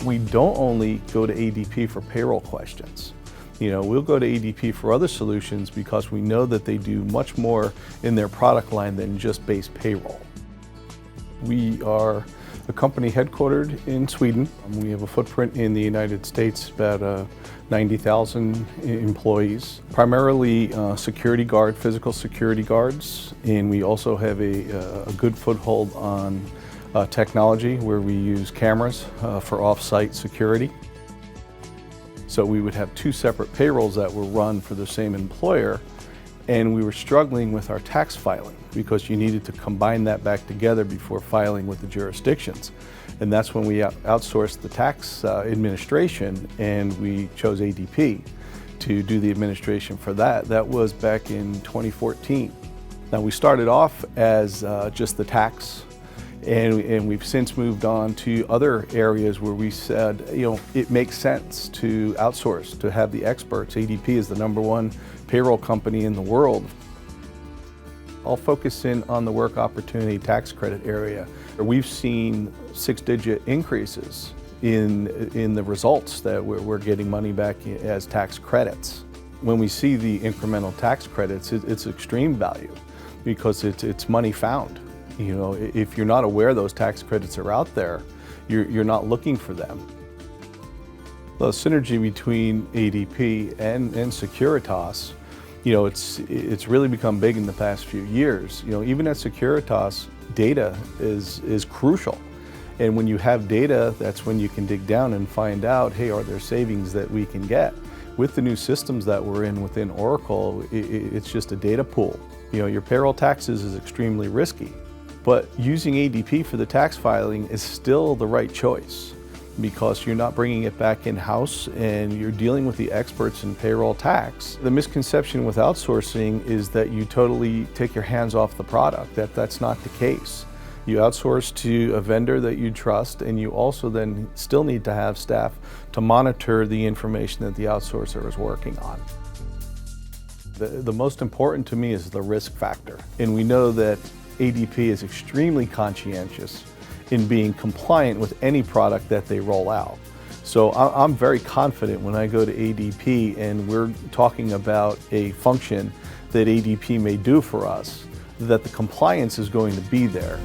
We don't only go to ADP for payroll questions. We'll go to ADP for other solutions because we know that they do much more in their product line than just base payroll. We are a company headquartered in Sweden. We have a footprint in the United States, about 90,000 employees, primarily security guard, physical security guards, and we also have a good foothold on technology where we use cameras for off-site security. So we would have two separate payrolls that were run for the same employer, and we were struggling with our tax filing because you needed to combine that back together before filing with the jurisdictions. And that's when we outsourced the tax administration, and we chose ADP to do the administration for that. That was back in 2014. Now we started off as just the tax, and we've since moved on to other areas where we said, it makes sense to outsource, to have the experts. ADP is the #1 payroll company in the world. I'll focus in on the work opportunity tax credit area. We've seen 6-digit increases in the results that we're getting money back as tax credits. When we see the incremental tax credits, it's extreme value because it's money found. If you're not aware those tax credits are out there, you're not looking for them. The synergy between ADP and Securitas, it's really become big in the past few years. Even at Securitas, data is crucial. And when you have data, that's when you can dig down and find out, hey, are there savings that we can get? With the new systems that we're in within Oracle, it's just a data pool. Your payroll taxes is extremely risky. But using ADP for the tax filing is still the right choice because you're not bringing it back in-house and you're dealing with the experts in payroll tax. The misconception with outsourcing is that you totally take your hands off the product. That's not the case. You outsource to a vendor that you trust, and you also then still need to have staff to monitor the information that the outsourcer is working on. The most important to me is the risk factor, and we know that ADP is extremely conscientious in being compliant with any product that they roll out. So I'm very confident when I go to ADP and we're talking about a function that ADP may do for us, that the compliance is going to be there.